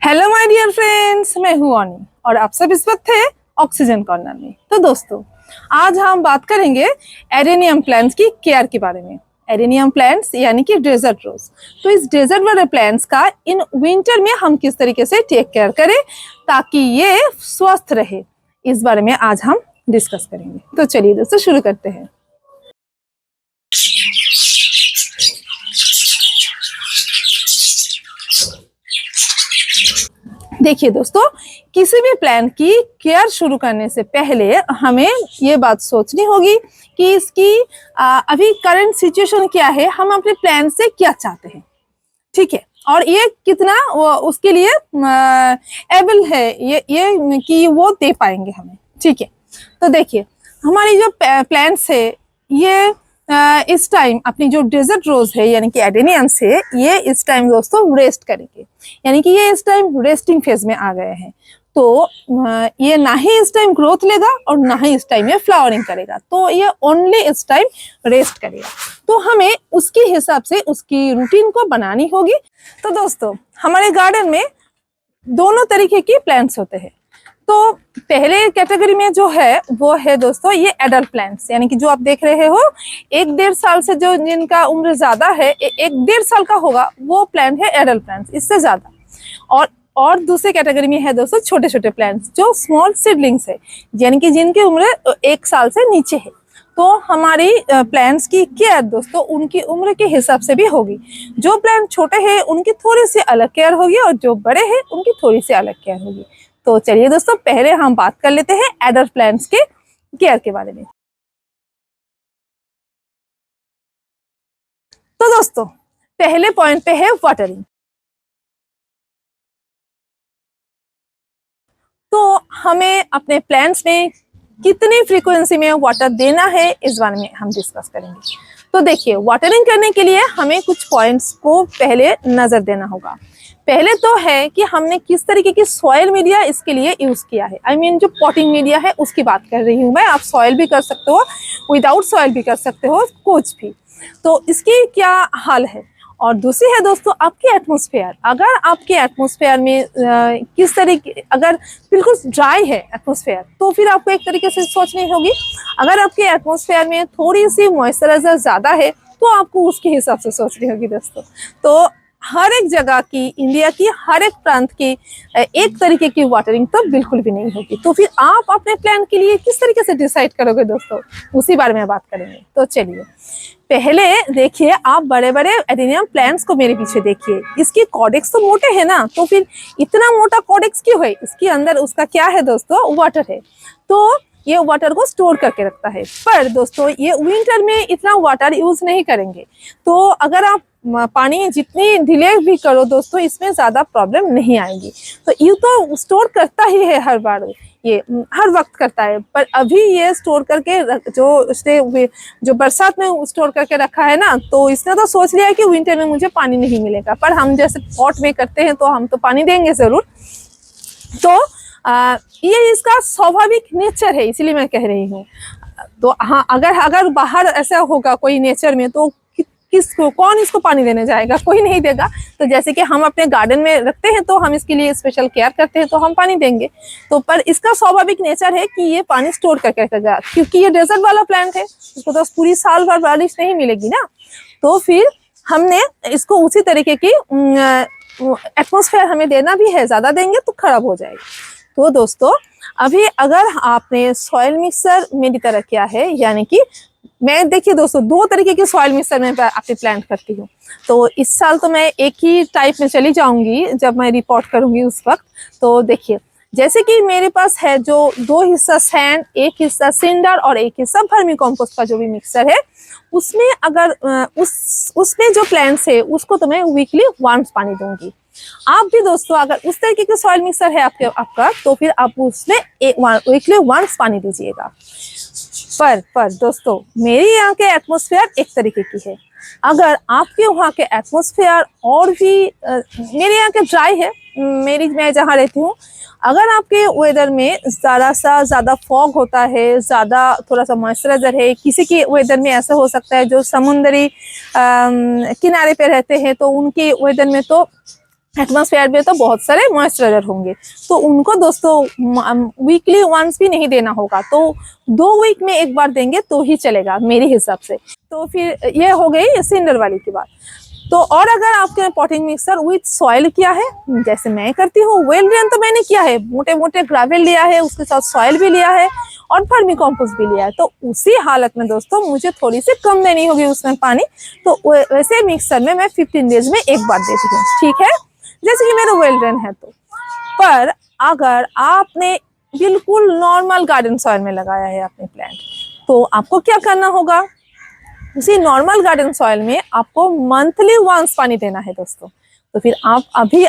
Hello my dear friends, मैं हूं अनी और आप सब इस वक्त है ऑक्सीजन कॉर्नर में। तो दोस्तों, आज हम बात करेंगे एडेनियम प्लांट्स की केयर के बारे में। एडेनियम प्लांट्स यानी कि डेजर्ट रोज। तो इस डेजर्ट वाले प्लांट्स का इन विंटर में हम किस तरीके से टेक केयर करें ताकि ये स्वस्थ रहे, इस बारे में आज हम डिस्कस करेंगे। तो चलिए दोस्तों, शुरू करते हैं। देखिए दोस्तों, किसी भी प्लांट की केयर शुरू करने से पहले हमें ये बात सोचनी होगी कि इसकी अभी करंट सिचुएशन क्या है, हम अपने प्लांट से क्या चाहते हैं, ठीक है, और ये कितना उसके लिए एबल है ये कि वो दे पाएंगे हमें, ठीक है। तो देखिए, हमारी जो प्लांट्स है ये इस टाइम अपनी जो डेजर्ट रोज है यानी कि एडेनियम्स है, ये इस टाइम दोस्तों रेस्ट करेंगे, यानी कि ये इस टाइम रेस्टिंग फेज में आ गए हैं। तो ये ना ही इस टाइम ग्रोथ लेगा और ना ही इस टाइम ये फ्लावरिंग करेगा, तो ये ओनली इस टाइम रेस्ट करेगा। तो हमें उसके हिसाब से उसकी रूटीन को बनानी होगी। तो दोस्तों, हमारे गार्डन में दोनों तरीके की प्लांट्स होते हैं। तो पहले कैटेगरी में जो है वो है दोस्तों ये एडल्ट प्लांट्स, यानी कि जो आप देख रहे हो 1-1.5 साल से जो जिनका उम्र ज्यादा है, 1-1.5 साल का होगा, वो प्लांट है एडल्ट प्लांट्स, इससे ज्यादा। और दूसरे कैटेगरी में है दोस्तों छोटे छोटे प्लांट्स जो स्मॉल सीडलिंग्स है, यानी कि जिनकी उम्र 1 साल से नीचे है। तो हमारी प्लांट्स की केयर दोस्तों उनकी उम्र के हिसाब से भी होगी। जो प्लांट छोटे हैं उनकी थोड़ी सी अलग केयर होगी और जो बड़े हैं उनकी थोड़ी सी अलग केयर होगी। तो चलिए दोस्तों, पहले हम बात कर लेते हैं एडल्ट प्लांट्स के केयर के बारे में। तो दोस्तों, पहले पॉइंट पे है वाटरिंग। तो हमें अपने प्लांट्स में कितनी फ्रीक्वेंसी में वाटर देना है, इस बारे में हम डिस्कस करेंगे। तो देखिए, वाटरिंग करने के लिए हमें कुछ पॉइंट्स को पहले नजर देना होगा। पहले तो है कि हमने किस तरीके की सॉइल मीडिया इसके लिए यूज किया है। I mean, जो पॉटिंग मीडिया है उसकी बात कर रही हूँ मैं। आप सॉइल भी कर सकते हो, विदाउट सॉइल भी कर सकते हो, कुछ भी। तो इसकी क्या हाल है। और दूसरी है दोस्तों आपकी एटमॉस्फेयर। अगर आपके एटमॉस्फेयर में किस तरीके, अगर बिल्कुल ड्राई है एटमॉस्फेयर, तो फिर आपको एक तरीके से सोचनी होगी। अगर आपके एटमॉस्फेयर में थोड़ी सी मॉइस्चराइजर ज्यादा है तो आपको उसके हिसाब से सोचनी होगी दोस्तों। तो हर एक जगह की, इंडिया की हर एक प्रांत की एक तरीके की वाटरिंग तो बिल्कुल भी नहीं होगी। तो फिर आप अपने प्लान के लिए किस तरीके से डिसाइड करोगे दोस्तों, उसी बारे में बात करेंगे। तो चलिए, पहले देखिए, आप बड़े बड़े एडेनियम प्लांट्स को मेरे पीछे देखिए। इसके कॉर्डेक्स तो मोटे हैं ना, तो फिर इतना मोटा कॉर्डेक्स क्यों है? इसके अंदर उसका क्या है दोस्तों, वाटर है। तो ये वाटर को स्टोर करके रखता है। पर दोस्तों, ये विंटर में इतना वाटर यूज नहीं करेंगे। तो अगर आप पानी जितनी डिले भी करो दोस्तों, इसमें ज्यादा प्रॉब्लम नहीं आएगी। तो ये तो स्टोर करता ही है हर बार, ये हर वक्त करता है। पर अभी ये स्टोर करके जो बरसात में स्टोर करके रखा है ना, तो इसने तो सोच लिया है कि विंटर में मुझे पानी नहीं मिलेगा। पर हम जैसे पॉट में करते हैं तो हम तो पानी देंगे जरूर। तो ये इसका स्वाभाविक नेचर है, इसीलिए मैं कह रही हूँ। तो हाँ, अगर बाहर ऐसा होगा कोई नेचर में, तो कौन इसको पानी देने जाएगा? कोई नहीं देगा। तो जैसे कि हम अपने गार्डन में रखते हैं तो हम इसके लिए स्पेशल केयर करते हैं, तो हम पानी देंगे। तो पर इसका स्वाभाविक नेचर है कि ये पानी स्टोर करके रखेगा, क्योंकि ये डेजर्ट वाला प्लांट है, इसको तो पूरी साल भर बारिश नहीं मिलेगी ना। तो फिर हमने इसको उसी तरीके की एटमॉस्फेयर हमें देना भी है। ज्यादा देंगे तो खराब हो जाएगी। तो दोस्तों, अभी अगर आपने सॉइल मिक्सर मेरी तरह किया है, यानी कि मैं, देखिए दोस्तों, 2 तरीके के सॉइल मिक्सर में अपने प्लांट करती हूँ। तो इस साल तो मैं एक ही टाइप में चली जाऊंगी जब मैं रिपोर्ट करूंगी उस वक्त। तो देखिए, जैसे कि मेरे पास है जो 2 हिस्सा सैंड, 1 हिस्सा सिंडर और 1 हिस्सा वर्मी कंपोस्ट का जो भी मिक्सर है, उसमें अगर उसमें जो प्लांट्स है उसको तो मैं वीकली वंस पानी दूंगी। आप भी दोस्तों अगर उस तरीके के सॉइल मिक्सर है आपका, तो फिर आप उसमें वीकली वंस पानी दीजिएगा। पर दोस्तों, मेरे यहाँ के एटमॉस्फेयर एक तरीके की है। अगर आपके वहाँ के एटमॉस्फेयर और भी मेरे यहाँ के ड्राई है, मैं जहाँ रहती हूँ, अगर आपके वेदर में ज्यादा फॉग होता है, ज्यादा थोड़ा सा मॉइस्चराइजर है, किसी के वेदर में ऐसा हो सकता है जो समुद्री किनारे पे रहते हैं, तो उनके वेदर में तो एटमॉस्फेयर में तो बहुत सारे मॉइस्चराइजर होंगे, तो उनको दोस्तों वीकली वंस भी नहीं देना होगा, तो 2 वीक में एक बार देंगे तो ही चलेगा मेरे हिसाब से। तो फिर ये हो गई सिंडर वाली की बात। तो और अगर आपके पॉटिंग मिक्सर विथ सॉइल किया है, जैसे मैं करती हूँ, वेल ड्रेन तो मैंने किया है, मोटे मोटे ग्रेवल लिया है, उसके साथ सॉइल भी लिया है और वर्मी कंपोस्ट भी लिया है, तो उसी हालत में दोस्तों मुझे थोड़ी सी कम देनी होगी उसमें पानी, तो वैसे मिक्सर में मैं 15 डेज में एक बार देती हूँ, ठीक है, जैसे कि मेरा वेल ड्रेन है। तो पर अगर आपने बिल्कुल नॉर्मल गार्डन सॉइल में लगाया है अपने प्लांट, तो आपको क्या करना होगा, उसी नॉर्मल गार्डन सॉइल में आपको मंथली वंस पानी देना है दोस्तों। तो फिर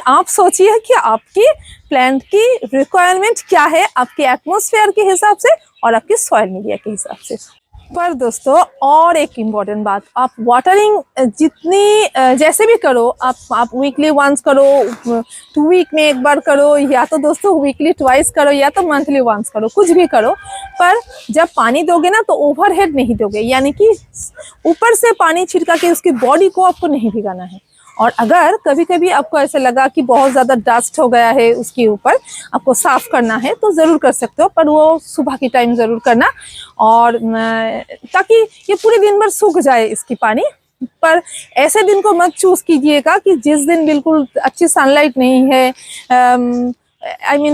आप सोचिए कि आपकी प्लांट की रिक्वायरमेंट क्या है, आपके एटमॉस्फेयर के हिसाब से और आपकी सॉइल मीडिया के हिसाब से। पर दोस्तों और एक इम्पॉर्टेंट बात, आप वाटरिंग जितनी जैसे भी करो, आप वीकली वंस करो, 2 वीक में एक बार करो, या तो दोस्तों वीकली ट्वाइस करो, या तो मंथली वंस करो, कुछ भी करो, पर जब पानी दोगे ना तो ओवरहेड नहीं दोगे, यानी कि ऊपर से पानी छिड़का के उसकी बॉडी को आपको नहीं भिगाना है। और अगर कभी कभी आपको ऐसे लगा कि बहुत ज़्यादा डस्ट हो गया है उसके ऊपर, आपको साफ करना है, तो ज़रूर कर सकते हो, पर वो सुबह की टाइम ज़रूर करना, और ताकि ये पूरे दिन भर सूख जाए इसकी पानी। पर ऐसे दिन को मत चूज कीजिएगा कि जिस दिन बिल्कुल अच्छी सनलाइट नहीं है,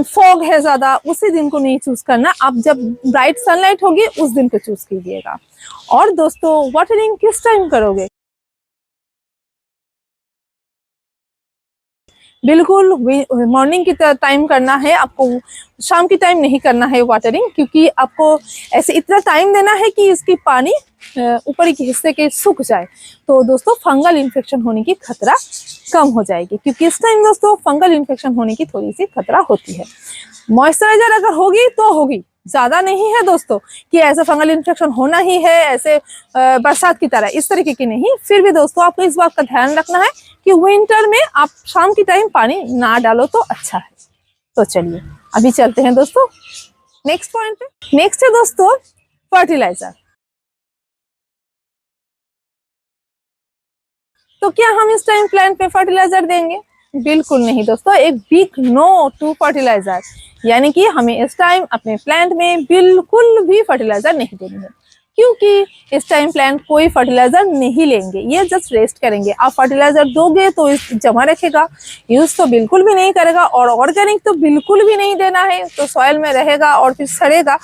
फॉग है ज़्यादा, उसी दिन को नहीं चूज करना, आप जब ब्राइट सनलाइट होगी उस दिन को चूज कीजिएगा। और दोस्तों वाटरिंग किस टाइम करोगे, बिल्कुल मॉर्निंग की टाइम करना है आपको, शाम की टाइम नहीं करना है वाटरिंग, क्योंकि आपको ऐसे इतना टाइम देना है कि इसकी पानी ऊपरी के हिस्से के सूख जाए, तो दोस्तों फंगल इन्फेक्शन होने की खतरा कम हो जाएगी, क्योंकि इस टाइम दोस्तों फंगल इन्फेक्शन होने की थोड़ी सी खतरा होती है। मॉइस्चराइजर अगर होगी तो होगी, ज्यादा नहीं है दोस्तों कि ऐसे फंगल इन्फेक्शन होना ही है, ऐसे बरसात की तरह इस तरीके की नहीं। फिर भी दोस्तों आपको इस बात का ध्यान रखना है कि विंटर में आप शाम की टाइम पानी ना डालो तो अच्छा है। तो चलिए अभी चलते हैं दोस्तों नेक्स्ट पॉइंट पे। नेक्स्ट है दोस्तों फर्टिलाइजर। तो क्या हम इस टाइम प्लांट पे फर्टिलाइजर देंगे, बिल्कुल नहीं दोस्तों, एक बिग नो टू फर्टिलाइजर, यानी कि हमें इस टाइम अपने प्लांट में बिल्कुल भी फर्टिलाइजर नहीं देनी है, क्योंकि इस टाइम प्लांट कोई फर्टिलाइजर नहीं लेंगे, ये जस्ट रेस्ट करेंगे। आप फर्टिलाइजर दोगे तो इस जमा रखेगा, यूज तो बिल्कुल भी नहीं करेगा, और ऑर्गेनिक तो बिल्कुल भी नहीं देना है, तो सॉइल में रहेगा और फिर सड़ेगा।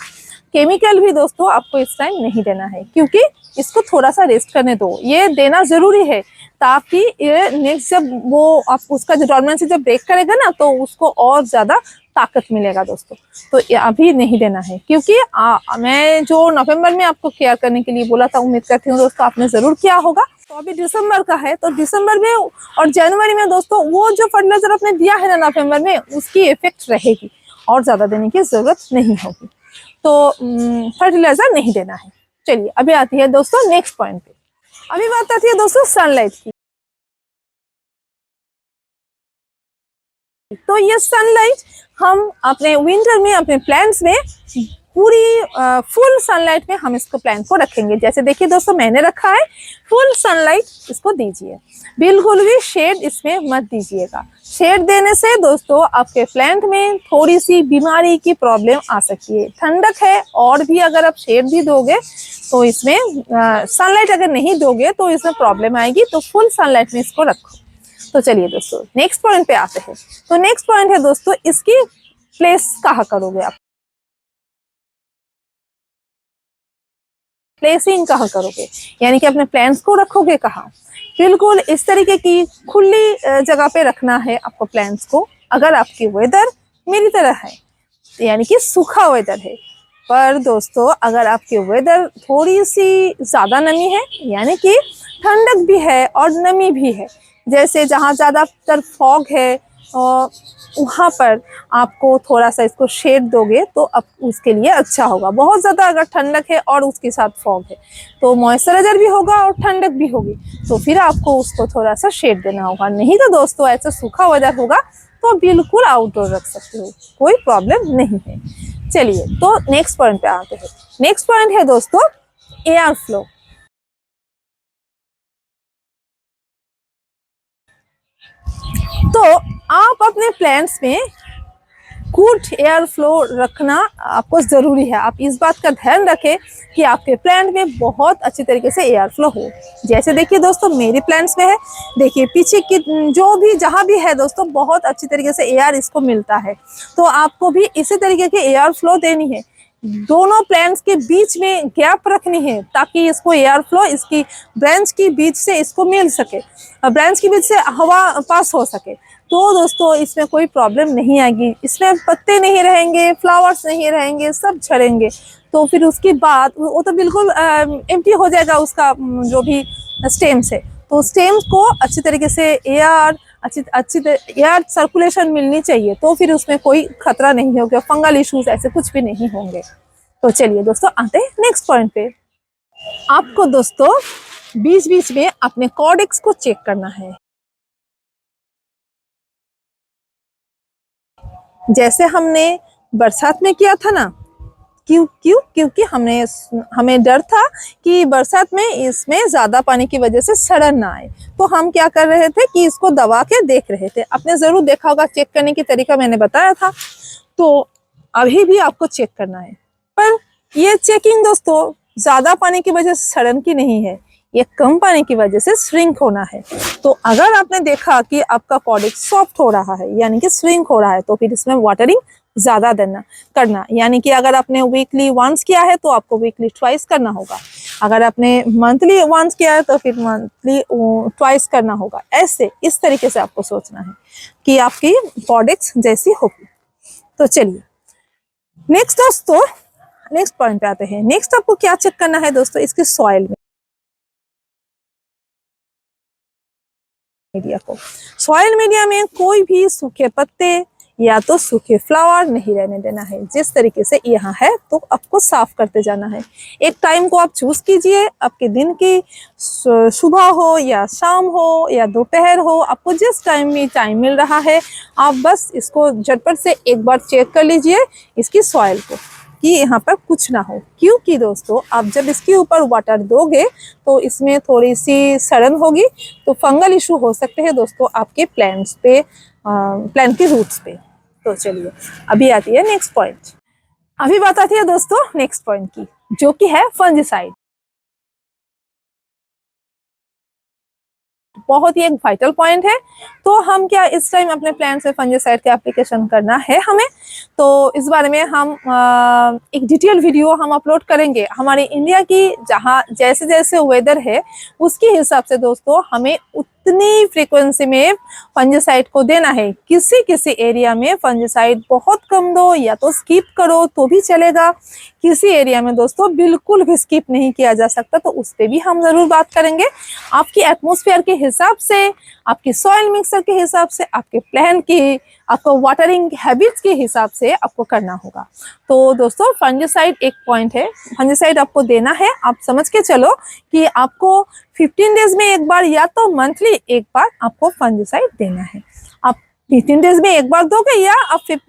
केमिकल भी दोस्तों आपको इस टाइम नहीं देना है, क्योंकि इसको थोड़ा सा रेस्ट करने दो, ये देना जरूरी है, ताकि ये नेक्स्ट जब वो आप उसका जो डोर्मेंसी जब ब्रेक करेगा ना, तो उसको और ज्यादा ताकत मिलेगा दोस्तों। तो ये अभी नहीं देना है, क्योंकि मैं जो नवंबर में आपको केयर करने के लिए बोला था, उम्मीद करती हूँ दोस्तों आपने जरूर किया होगा। तो अभी दिसंबर का है, तो दिसंबर में और जनवरी में दोस्तों वो जो फर्टिलाइजर आपने दिया है ना नवंबर में, उसकी इफेक्ट रहेगी और ज्यादा देने की जरूरत नहीं होगी, तो फर्टिलाइजर नहीं देना है। चलिए अभी आती है दोस्तों नेक्स्ट पॉइंट पे। अभी बात आती है दोस्तों सनलाइट की। तो ये सनलाइट हम अपने विंटर में अपने प्लांट्स में पूरी फुल सनलाइट में हम इसको प्लांट को रखेंगे। जैसे देखिए दोस्तों मैंने रखा है, फुल सनलाइट इसको दीजिए, बिल्कुल भी शेड इसमें मत दीजिएगा। शेड देने से दोस्तों आपके प्लांट में थोड़ी सी बीमारी की प्रॉब्लम आ सकती है। ठंडक है, और भी अगर आप शेड भी दोगे तो इसमें सनलाइट अगर नहीं दोगे तो इसमें प्रॉब्लम आएगी, तो फुल सनलाइट में इसको रखो। तो चलिए दोस्तों नेक्स्ट पॉइंट पे आते हैं। तो नेक्स्ट पॉइंट है दोस्तों इसकी प्लेस कहाँ करोगे आप, प्लेसिंग कहाँ करोगे, यानी कि अपने प्लांट्स को रखोगे कहाँ। बिल्कुल इस तरीके की खुली जगह पे रखना है आपको प्लांट्स को, अगर आपकी वेदर मेरी तरह है, यानी कि सूखा वेदर है। पर दोस्तों अगर आपके वेदर थोड़ी सी ज्यादा नमी है, यानी कि ठंडक भी है और नमी भी है, जैसे जहाँ ज्यादातर फॉग है वहाँ पर आपको थोड़ा सा इसको शेड दोगे तो अब उसके लिए अच्छा होगा। बहुत ज्यादा अगर ठंडक है और उसके साथ फॉग है तो मॉइस्चराइजर भी होगा और ठंडक भी होगी, तो फिर आपको उसको थोड़ा सा शेड देना होगा। नहीं तो दोस्तों ऐसा सूखा वेदर होगा तो बिल्कुल आउटडोर रख सकते हो, कोई प्रॉब्लम नहीं है। चलिए तो नेक्स्ट पॉइंट पे आते हैं। नेक्स्ट पॉइंट है दोस्तों एयर फ्लो। तो आप अपने प्लांट्स में गुड एयर फ्लो रखना आपको ज़रूरी है। आप इस बात का ध्यान रखें कि आपके प्लांट में बहुत अच्छी तरीके से एयर फ्लो हो। जैसे देखिए दोस्तों, मेरे प्लांट्स में है, देखिए पीछे की जो भी जहाँ भी है दोस्तों, बहुत अच्छी तरीके से एयर इसको मिलता है। तो आपको भी इसी तरीके की एयर फ्लो देनी है। दोनों प्लांट्स के बीच में गैप रखनी है ताकि इसको एयर फ्लो इसकी ब्रांच की बीच से इसको मिल सके, ब्रांच के बीच से हवा पास हो सके। तो दोस्तों इसमें कोई प्रॉब्लम नहीं आएगी, इसमें पत्ते नहीं रहेंगे, फ्लावर्स नहीं रहेंगे, सब झड़ेंगे। तो फिर उसके बाद वो तो बिल्कुल एम्प्टी हो जाएगा उसका जो भी स्टेम्स है। तो स्टेम्स को अच्छी तरीके से एयर अच्छी एयर सर्कुलेशन मिलनी चाहिए, तो फिर उसमें कोई खतरा नहीं होगा, फंगल इश्यूज ऐसे कुछ भी नहीं होंगे। तो चलिए दोस्तों आते हैं नेक्स्ट पॉइंट पे। आपको दोस्तों बीच बीच में अपने कॉर्डेक्स को चेक करना है। जैसे हमने बरसात में किया था ना, क्योंकि हमें डर था कि बरसात में इसमें ज्यादा पानी की वजह से सड़न ना आए, तो हम क्या कर रहे थे कि इसको दबा के देख रहे थे। आपने जरूर देखा होगा, चेक करने की तरीका मैंने बताया था। तो अभी भी आपको चेक करना है, पर ये चेकिंग दोस्तों ज्यादा पानी की वजह से सड़न की नहीं है, ये कम पानी की वजह से श्रिंक होना है। तो अगर आपने देखा कि आपका कॉर्डेक्स सॉफ्ट हो रहा है यानी कि श्रिंक हो रहा है, तो फिर इसमें वाटरिंग ज्यादा देना करना, यानी कि अगर आपने वीकली वंस किया है तो आपको वीकली ट्वाइस करना होगा। अगर आपने मंथली वंस किया है तो फिर मंथली ट्वाइस करना होगा। ऐसे इस तरीके से आपको सोचना है कि आपकी कॉर्डेक्स जैसी होगी। तो चलिए नेक्स्ट दोस्तों, नेक्स्ट पॉइंट पे आते हैं। नेक्स्ट आपको क्या चेक करना है दोस्तों, इसके सॉइल में मीडिया को। सॉइल मीडिया में कोई भी सूखे पत्ते या तो सूखे फ्लावर नहीं रहने देना है। जिस तरीके से यहाँ है तो आपको साफ करते जाना है। एक टाइम को आप चूज कीजिए, आपके दिन की सुबह हो या शाम हो या दोपहर हो, आपको जिस टाइम में टाइम मिल रहा है, आप बस इसको झटपट से एक बार चेक कर लीजिए इसकी सॉइल को कि यहाँ पर कुछ ना हो। क्योंकि दोस्तों आप जब इसके ऊपर वाटर दोगे तो इसमें थोड़ी सी सड़न होगी, तो फंगल इशू हो सकते हैं दोस्तों आपके प्लांट्स पे, प्लांट की रूट्स पे। तो चलिए अभी आती है नेक्स्ट पॉइंट। अभी बात आती है दोस्तों नेक्स्ट पॉइंट की, जो कि है फंजिसाइड। बहुत ही एक वाइटल पॉइंट है। तो हम क्या इस टाइम अपने प्लांट्स में फंजिसाइड का एप्लीकेशन करना है हमें, तो इस बारे में हम एक डिटेल वीडियो हम अपलोड करेंगे। हमारे इंडिया की जहाँ जैसे जैसे वेदर है उसके हिसाब से दोस्तों हमें उतनी फ्रीक्वेंसी में फंजिसाइड को देना है। किसी किसी एरिया में फंजिसाइड बहुत कम दो या तो स्किप करो तो भी चलेगा, किसी एरिया में दोस्तों बिल्कुल भी स्किप नहीं किया जा सकता, तो उस पर भी हम जरूर बात करेंगे। आपकी एटमॉस्फेयर के हिसाब से, आपकी सॉइल मिक्सर के हिसाब से, आपके प्लांट की, आपको वाटरिंग हैबिट्स के हिसाब से आपको करना होगा। तो दोस्तों फंजिसाइड एक पॉइंट है, फंजिसाइड आपको देना है। आप समझ के चलो कि आपको 15 डेज में एक बार या तो मंथली एक बार आपको फंजिसाइड देना है। आप 15 डेज में एक बार दोगे या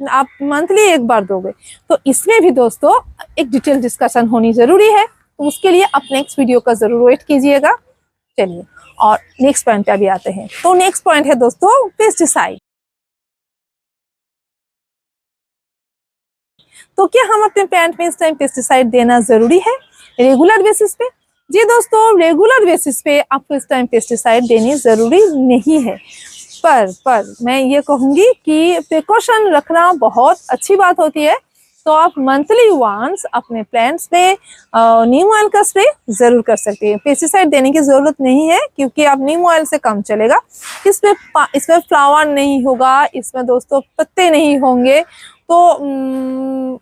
आप मंथली एक बार दोगे, तो इसमें भी दोस्तों एक डिटेल डिस्कशन होनी जरूरी है। तो उसके लिए आप नेक्स्ट वीडियो का जरूर वेट कीजिएगा। चलिए और नेक्स्ट पॉइंट पे अभी आते हैं। तो नेक्स्ट पॉइंट है दोस्तों पेस्टिसाइड। तो क्या हम अपने प्लांट में इस टाइम पेस्टिसाइड देना जरूरी है रेगुलर बेसिस पे? जी दोस्तों, रेगुलर बेसिस पे आपको इस टाइम पेस्टिसाइड देनी जरूरी नहीं है, पर मैं ये कहूंगी कि प्रिकॉशन रखना बहुत अच्छी बात होती है। तो आप मंथली वंस अपने प्लांट्स में नीम ऑयल का स्प्रे जरूर कर सकते हैं। पेस्टिसाइड देने की जरूरत नहीं है क्योंकि आप नीम ऑयल से काम चलेगा। इसमें फ्लावर नहीं होगा, इसमें दोस्तों पत्ते नहीं होंगे, तो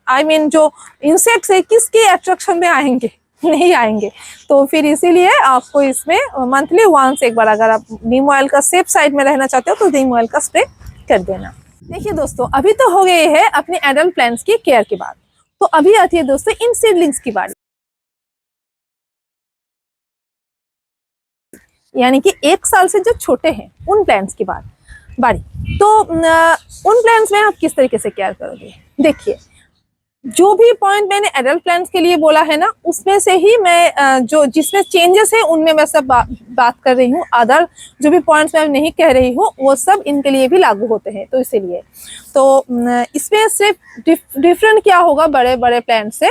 आई मीन जो इंसेक्ट्स है किसके अट्रैक्शन में आएंगे, नहीं आएंगे। तो फिर इसीलिए आपको इसमें मंथली वंस एक बार, अगर आप नीम ऑयल का सेफ साइड में रहना चाहते हो तो नीम ऑयल का स्प्रे कर देना। देखिए दोस्तों अभी तो हो गई है अपने एडल्ट प्लांट्स की केयर की बात, तो अभी आती है दोस्तों इन सीडलिंग्स की बारी, यानी कि 1 साल से जो छोटे हैं उन प्लांट्स की बारी। तो उन प्लांट्स में आप किस तरीके से केयर करोगे? देखिए जो भी पॉइंट मैंने एडल्ट प्लांट्स के लिए बोला है ना, उसमें से ही मैं जो जिसमें चेंजेस है उनमें मैं सब बात कर रही हूँ। अदर जो भी पॉइंट्स मैं नहीं कह रही हूँ वो सब इनके लिए भी लागू होते हैं। तो इसीलिए तो इसमें सिर्फ डिफरेंट क्या होगा बड़े बड़े प्लांट से,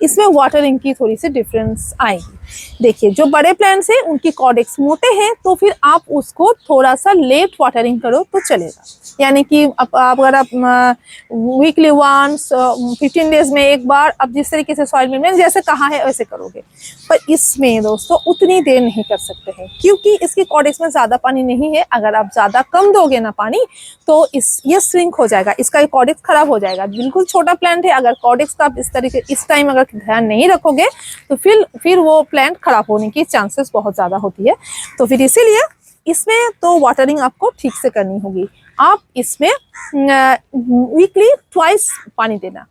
इसमें वाटरिंग की थोड़ी सी डिफरेंस आएगी। देखिए जो बड़े प्लांट्स हैं उनकी कॉर्डेक्स मोटे हैं, तो फिर आप उसको थोड़ा सा लेट वाटरिंग करो तो चलेगा। यानी कि अगर आप वीकली वंस 15 डेज में एक बार अब जिस तरीके से सॉइल में जैसे कहा है वैसे करोगे। पर इसमें दोस्तों उतनी देर नहीं कर सकते हैं, क्योंकि इसकी कॉर्डेक्स में ज्यादा पानी नहीं है। अगर आप ज्यादा कम दोगे ना पानी तो ये श्रिंक हो जाएगा, इसका कॉर्डेक्स खराब हो जाएगा। बिल्कुल छोटा प्लांट है, अगर कॉर्डेक्स का इस तरीके इस टाइम अगर ध्यान नहीं रखोगे तो फिर वो प्लांट खराब होने की चांसेस बहुत ज्यादा होती है। तो फिर इसीलिए इसमें तो वाटरिंग आपको ठीक से करनी होगी। आप इसमें वीकली ट्वाइस पानी देना,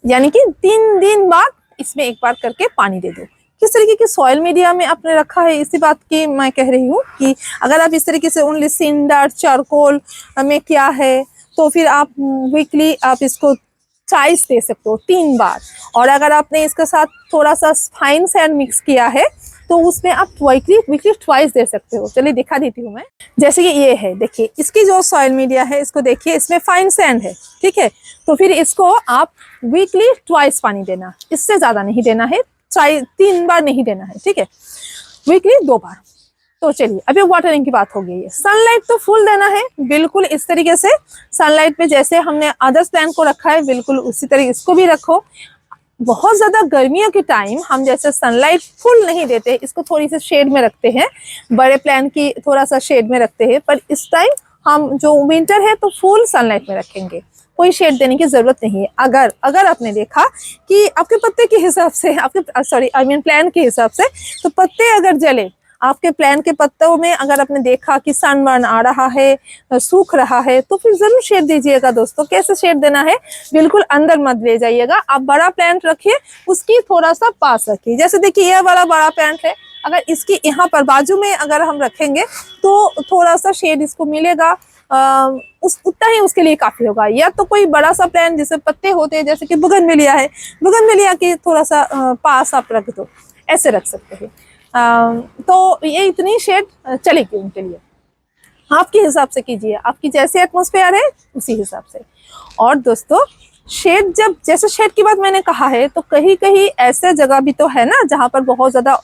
यानी कि 3 दिन बाद इसमें एक बार करके पानी दे दो। किस तरीके की सॉइल मीडिया में आपने रखा है इसी बात की मैं कह रही हूँ कि अगर आप इस तरीके से ओनली सिंडर चारकोल में किया है तो फिर आप वीकली आप इसको ट्वाइस दे सकते हो, 3 बार। और अगर आपने इसके साथ थोड़ा सा फाइन सैंड मिक्स किया है तो उसमें आप वीकली ट्वाइस दे सकते हो। चलिए दिखा देती हूँ मैं। जैसे कि ये है, देखिए इसकी जो सॉइल मीडिया है इसको देखिए, इसमें फाइन सैंड है, ठीक है। तो फिर इसको आप वीकली ट्वाइस पानी देना, इससे ज्यादा नहीं देना है, 3 बार नहीं देना है, ठीक है, वीकली 2 बार। तो चलिए अभी वाटरिंग की बात हो गई है। सनलाइट तो फुल देना है, बिल्कुल इस तरीके से सनलाइट पे जैसे हमने अदर्स प्लांट को रखा है बिल्कुल उसी तरीके इसको भी रखो। बहुत ज्यादा गर्मियों के टाइम हम जैसे सनलाइट फुल नहीं देते, इसको थोड़ी सी शेड में रखते हैं, बड़े प्लांट की थोड़ा सा शेड में रखते हैं। पर इस टाइम हम जो विंटर है तो फुल सनलाइट में रखेंगे, कोई शेड देने की जरूरत नहीं है। अगर आपने देखा कि आपके पत्ते के हिसाब से आपके प्लांट के हिसाब से तो पत्ते अगर जले आपके प्लांट के पत्तों में, अगर आपने देखा कि सनबर्न आ रहा है, सूख रहा है, तो फिर जरूर शेड दीजिएगा दोस्तों। कैसे शेड देना है, बिल्कुल अंदर मत ले जाइएगा। आप बड़ा प्लांट रखिए, उसकी थोड़ा सा पास रखिए। जैसे देखिए ये वाला बड़ा प्लांट है, अगर इसकी यहाँ पर बाजू में अगर हम रखेंगे तो थोड़ा सा शेड इसको मिलेगा, उतना ही उसके लिए काफी होगा। या तो कोई बड़ा सा प्लांट जिससे पत्ते होते हैं, जैसे कि बोगनविलिया है, बोगनविलिया के थोड़ा सा पास आप रख दो, ऐसे रख सकते हैं। तो ये इतनी शेड चलेगी उनके लिए। आपके हिसाब से कीजिए, आपकी जैसे एटमॉस्फेयर है उसी हिसाब से। और दोस्तों शेड, जब जैसे शेड की बात मैंने कहा है, तो कहीं कहीं ऐसे जगह भी तो है ना जहाँ पर बहुत ज्यादा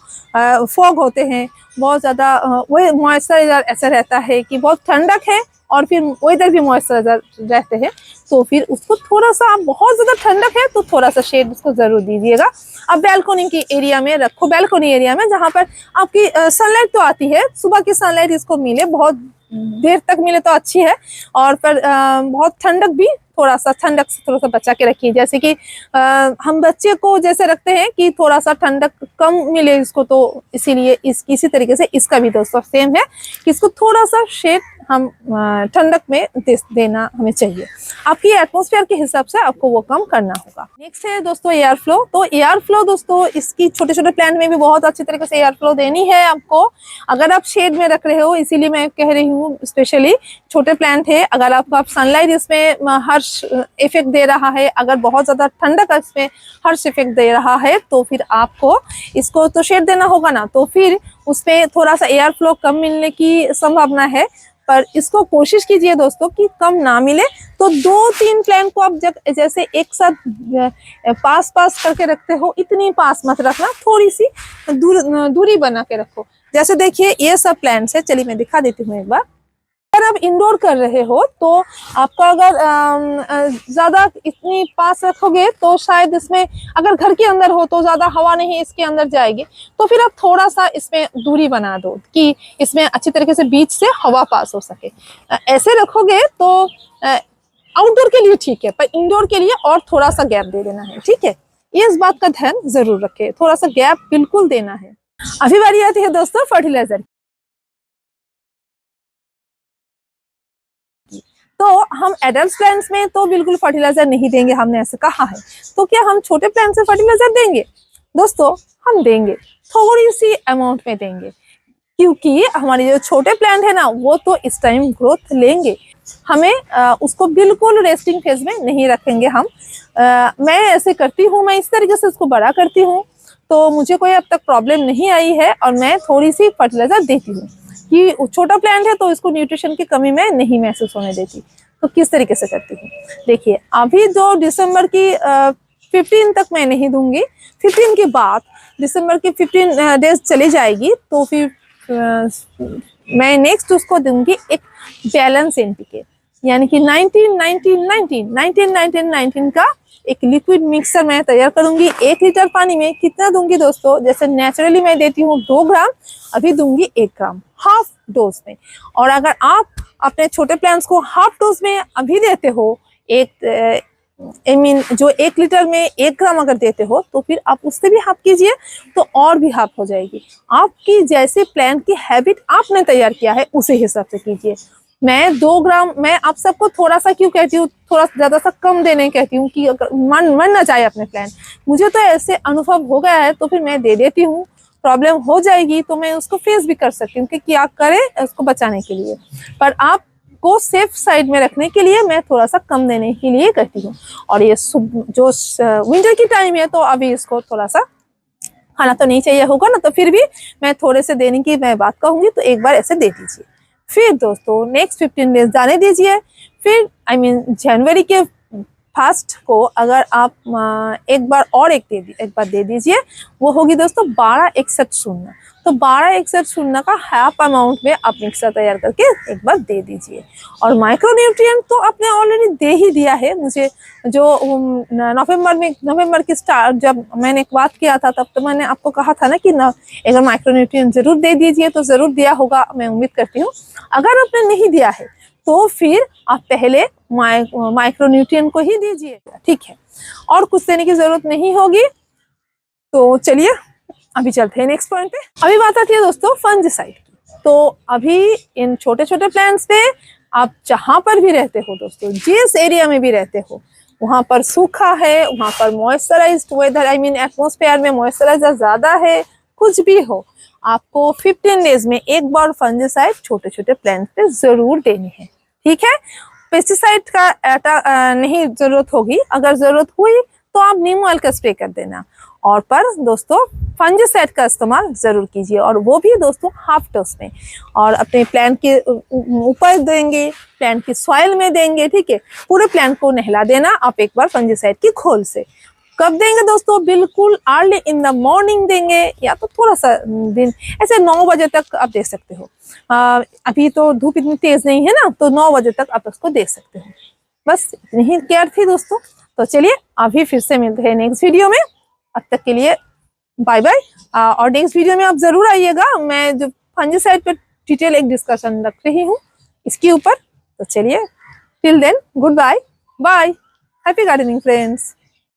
फॉग होते हैं, बहुत ज्यादा वही मॉइस्चराइजर ऐसा रहता है कि बहुत ठंडक है और फिर वेदर भी मॉइस्चराइजर रहते हैं। तो फिर उसको थोड़ा सा, बहुत ज्यादा ठंडक है तो थोड़ा सा शेड उसको जरूर दीजिएगा। अब बैल्कोनी की एरिया में रखो, बैल्कोनी एरिया में जहाँ पर आपकी सनलाइट तो आती है, सुबह की सनलाइट इसको मिले, बहुत देर तक मिले तो अच्छी है। और पर बहुत ठंडक भी, थोड़ा सा ठंडक से थोड़ा सा बचा के रखिए। जैसे कि हम बच्चे को जैसे रखते हैं कि थोड़ा सा ठंडक कम मिले इसको, तो इसीलिए इसी तरीके से इसका भी दोस्तों सेम है कि इसको थोड़ा सा शेड हम ठंडक में देना हमें चाहिए। आपकी एटमॉस्फेयर के हिसाब से आपको वो कम करना होगा। नेक्स्ट है दोस्तों एयर फ्लो। तो एयर फ्लो दोस्तों इसकी छोटे छोटे प्लांट में भी बहुत अच्छी तरीके से एयर फ्लो देनी है आपको। अगर आप शेड में रख रहे हो, इसीलिए मैं कह रही हूँ, स्पेशली छोटे प्लांट है, अगर आप सनलाइट इसमें हर्ष इफेक्ट दे रहा है, अगर बहुत ज्यादा ठंडक इसमें हर्ष इफेक्ट दे रहा है, तो फिर आपको इसको तो शेड देना होगा ना, तो फिर उसमें थोड़ा सा एयर फ्लो कम मिलने की संभावना है। पर इसको कोशिश कीजिए दोस्तों कि कम ना मिले। तो 2-3 प्लांट को आप जैसे एक साथ पास पास करके रखते हो, इतनी पास मत रखना, थोड़ी सी दूरी बना के रखो। जैसे देखिए ये सब प्लांट्स है, चलिए मैं दिखा देती हूँ एक बार। अगर आप इंडोर कर रहे हो तो आपका अगर ज्यादा इतनी पास रखोगे तो शायद इसमें, अगर घर के अंदर हो तो ज्यादा हवा नहीं इसके अंदर जाएगी, तो फिर आप थोड़ा सा इसमें दूरी बना दो कि इसमें अच्छी तरीके से बीच से हवा पास हो सके। ऐसे रखोगे तो आउटडोर के लिए ठीक है, पर इंडोर के लिए और थोड़ा सा गैप दे देना है, ठीक है। ये इस बात का ध्यान जरूर रखे, थोड़ा सा गैप बिल्कुल देना है। अभी बारी आती है दोस्तों फर्टिलाइजर। तो हम एडल्ट प्लांट्स में तो बिल्कुल फर्टिलाइजर नहीं देंगे, हमने ऐसे कहा है। तो क्या हम छोटे प्लांट से फर्टिलाइजर देंगे? दोस्तों हम देंगे, थोड़ी सी अमाउंट में देंगे, क्योंकि हमारे जो छोटे प्लांट है ना वो तो इस टाइम ग्रोथ लेंगे। हमें उसको बिल्कुल रेस्टिंग फेज में नहीं रखेंगे हम। मैं ऐसे करती हूँ, मैं इस तरीके से उसको बड़ा करती हूँ, तो मुझे कोई अब तक प्रॉब्लम नहीं आई है। और मैं थोड़ी सी फर्टिलाइजर देती हूँ कि छोटा प्लांट है तो इसको न्यूट्रिशन की कमी में नहीं महसूस होने देती। तो किस तरीके से करती हूँ देखिए, अभी जो दिसंबर की 15 तक मैं नहीं दूंगी, 15 के बाद दिसंबर की 15 डेज चली जाएगी तो फिर मैं नेक्स्ट उसको दूंगी एक बैलेंस एनपीके, यानी कि 19 का एक लिक्विड मिक्सर मैं तैयार करूंगी। 1 लीटर पानी में कितना दूंगी दोस्तों, जैसे नेचुरली मैं देती हूँ 2 ग्राम, अभी दूंगी 1 ग्राम, हाफ डोज में। और अगर आप अपने छोटे प्लांट्स को हाफ डोज में अभी देते हो, जो 1 लीटर में 1 ग्राम अगर देते हो, तो फिर आप उससे भी हाफ कीजिए तो और भी हाफ हो जाएगी। आपकी जैसे प्लांट की हैबिट आपने तैयार किया है उसी हिसाब से कीजिए। मैं 2 ग्राम, मैं आप सबको थोड़ा सा क्यों कहती हूँ, थोड़ा ज्यादा सा कम देने कहती हूँ कि अगर मन ना जाए अपने प्लांट। मुझे तो ऐसे अनुभव हो गया है तो फिर मैं दे देती हूँ। प्रॉब्लम हो जाएगी तो मैं उसको फेस भी कर सकती हूँ कि क्या करें उसको बचाने के लिए, पर आप को सेफ साइड में रखने के लिए मैं थोड़ा सा कम देने के लिए करती हूँ। और ये जो विंटर की टाइम है तो अभी इसको थोड़ा सा खाना तो नहीं चाहिए होगा ना, तो फिर भी मैं थोड़े से देने की मैं बात कहूंगी, तो एक बार ऐसे दे दीजिए। फिर दोस्तों नेक्स्ट 15 डेज जाने दीजिए। फिर जनवरी के फर्स्ट को अगर आप एक बार दे दीजिए, वो होगी दोस्तों 1261 तो 1261 का हाफ अमाउंट में आप मिक्सर तैयार करके एक बार दे दीजिए। और माइक्रोन्यूट्रिएंट तो आपने ऑलरेडी दे ही दिया है मुझे, जो नवंबर की स्टार्ट जब मैंने बात किया था तब तो मैंने आपको कहा था ना कि अगर माइक्रोन्यूट्रिएंट जरूर दे दीजिए, तो जरूर दिया होगा, मैं उम्मीद करती हूँ। अगर आपने नहीं दिया है तो फिर आप पहले माइक्रोन्यूट्रिएंट को ही दीजिए, ठीक है, और कुछ देने की जरूरत नहीं होगी। तो चलिए अभी चलते हैं नेक्स्ट पॉइंट पे। अभी बात आती है दोस्तों फंजीसाइड की। तो अभी इन छोटे छोटे प्लांट्स पे आप जहां पर भी रहते हो दोस्तों, जिस एरिया में भी रहते हो, वहां पर सूखा है, वहां पर मॉइस्चराइज्ड वेदर, एटमॉस्फेयर में मॉइस्चराइजर ज्यादा है, कुछ भी हो, आपको 15 डेज में एक बार फंजीसाइड छोटे छोटे प्लांट्स पे जरूर देनी है, ठीक है। पेस्टिसाइड का नहीं जरूरत होगी, अगर जरूरत हुई तो आप नीम ऑयल का स्प्रे कर देना। और पर दोस्तों फंजीसाइड का इस्तेमाल जरूर कीजिए, और वो भी दोस्तों हाफ डोज में। और अपने प्लांट के ऊपर देंगे, प्लांट की सॉइल में देंगे, ठीक है। पूरे प्लांट को नहला देना आप एक बार फंजीसाइड की खोल से। कब देंगे दोस्तों, बिल्कुल अर्ली इन द मॉर्निंग देंगे, या तो थोड़ा सा दिन ऐसे 9 बजे तक आप दे सकते हो। अभी तो धूप इतनी तेज नहीं है ना, तो 9 बजे तक आप उसको दे सकते हो। बस इतनी ही केयर थी दोस्तों। तो चलिए अभी फिर से मिलते हैं नेक्स्ट वीडियो में, अब तक के लिए बाय बाय। और नेक्स्ट वीडियो में आप जरूर आइएगा, मैं जो फंजीसाइड पे डिटेल एक डिस्कशन रख रही हूँ इसके ऊपर। तो चलिए till then goodbye, bye, happy gardening friends.